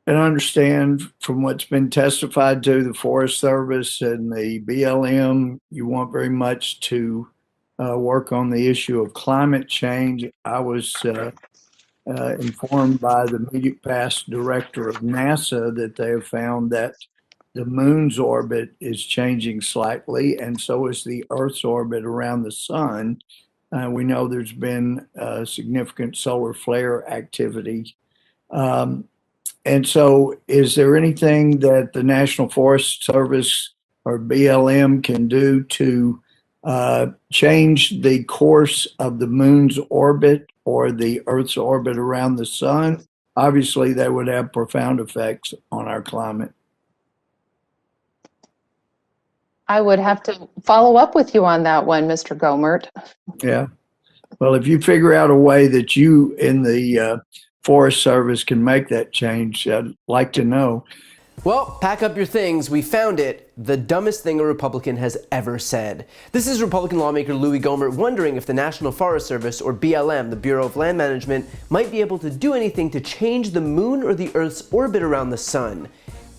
And I understand from what's been testified to the Forest Service and the BLM, you want very much to work on the issue of climate change. I was informed by the immediate past director of NASA that they have found that the moon's orbit is changing slightly, and so is the Earth's orbit around the sun. We know there's been significant solar flare activity. Um, and so, is there anything that the National Forest Service or BLM can do to change the course of the moon's orbit or the Earth's orbit around the sun? Obviously, that would have profound effects on our climate. I would have to follow up with you on that one, Mr. Gomert. Yeah. Well, if you figure out a way that you in the Forest Service can make that change, I'd like to know. Well, pack up your things. We found it. The dumbest thing a Republican has ever said. This is Republican lawmaker Louis Gohmert wondering if the National Forest Service, or BLM, the Bureau of Land Management, might be able to do anything to change the moon or the Earth's orbit around the sun.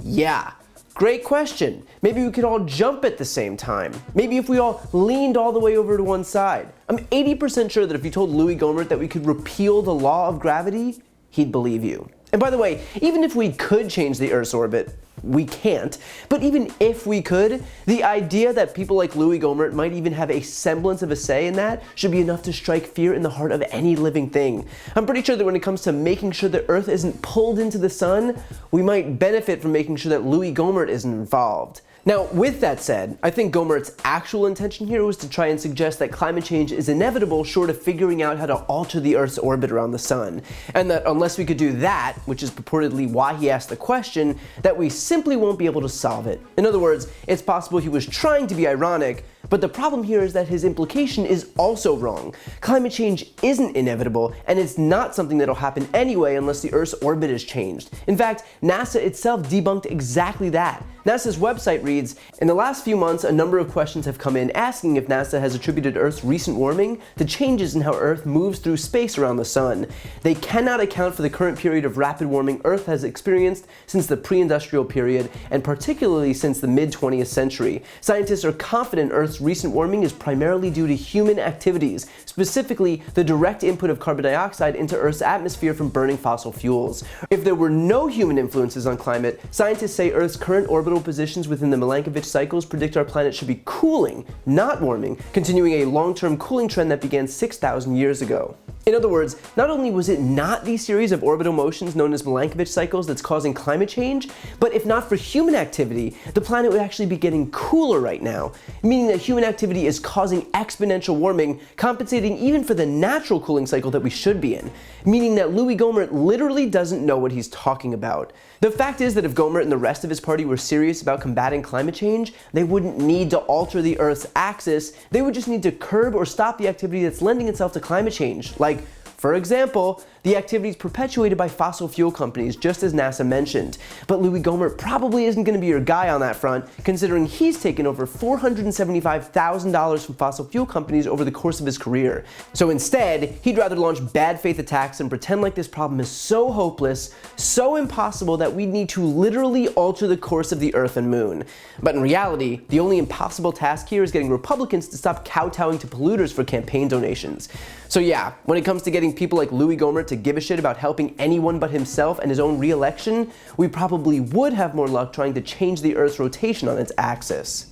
Yeah. Great question. Maybe we could all jump at the same time. Maybe if we all leaned all the way over to one side. I'm 80% sure that if you told Louis Gohmert that we could repeal the law of gravity, he'd believe you. And by the way, even if we could change the Earth's orbit, we can't, but even if we could, the idea that people like Louis Gohmert might even have a semblance of a say in that should be enough to strike fear in the heart of any living thing. I'm pretty sure that when it comes to making sure the Earth isn't pulled into the sun, we might benefit from making sure that Louis Gohmert isn't involved. Now, with that said, I think Gohmert's actual intention here was to try and suggest that climate change is inevitable short of figuring out how to alter the Earth's orbit around the sun, and that unless we could do that, which is purportedly why he asked the question, that we simply won't be able to solve it. In other words, it's possible he was trying to be ironic, but the problem here is that his implication is also wrong. Climate change isn't inevitable, and it's not something that'll happen anyway unless the Earth's orbit is changed. In fact, NASA itself debunked exactly that. NASA's website reads, "In the last few months, a number of questions have come in asking if NASA has attributed Earth's recent warming to changes in how Earth moves through space around the sun. They cannot account for the current period of rapid warming Earth has experienced since the pre-industrial period, and particularly since the mid-20th century. Scientists are confident Earth's recent warming is primarily due to human activities, specifically the direct input of carbon dioxide into Earth's atmosphere from burning fossil fuels. If there were no human influences on climate, scientists say Earth's current orbital positions within the Milankovitch cycles predict our planet should be cooling, not warming, continuing a long-term cooling trend that began 6,000 years ago." In other words, not only was it not the series of orbital motions known as Milankovitch cycles that's causing climate change, but if not for human activity, the planet would actually be getting cooler right now, meaning that human activity is causing exponential warming, compensating even for the natural cooling cycle that we should be in, meaning that Louis Gohmert literally doesn't know what he's talking about. The fact is that if Gohmert and the rest of his party were serious about combating climate change, they wouldn't need to alter the Earth's axis, they would just need to curb or stop the activity that's lending itself to climate change, like, for example, the activities perpetuated by fossil fuel companies, just as NASA mentioned. But Louis Gohmert probably isn't going to be your guy on that front, considering he's taken over $475,000 from fossil fuel companies over the course of his career. So instead, he'd rather launch bad faith attacks and pretend like this problem is so hopeless, so impossible that we need to literally alter the course of the Earth and Moon. But in reality, the only impossible task here is getting Republicans to stop kowtowing to polluters for campaign donations. So yeah, when it comes to getting people like Louis Gohmert to give a shit about helping anyone but himself and his own re-election, we probably would have more luck trying to change the Earth's rotation on its axis.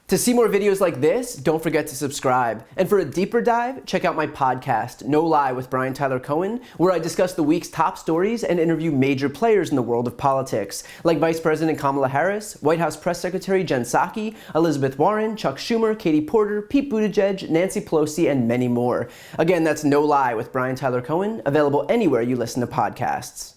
To see more videos like this, don't forget to subscribe. And for a deeper dive, check out my podcast, No Lie with Brian Tyler Cohen, where I discuss the week's top stories and interview major players in the world of politics, like Vice President Kamala Harris, White House Press Secretary Jen Psaki, Elizabeth Warren, Chuck Schumer, Katie Porter, Pete Buttigieg, Nancy Pelosi, and many more. Again, that's No Lie with Brian Tyler Cohen, available anywhere you listen to podcasts.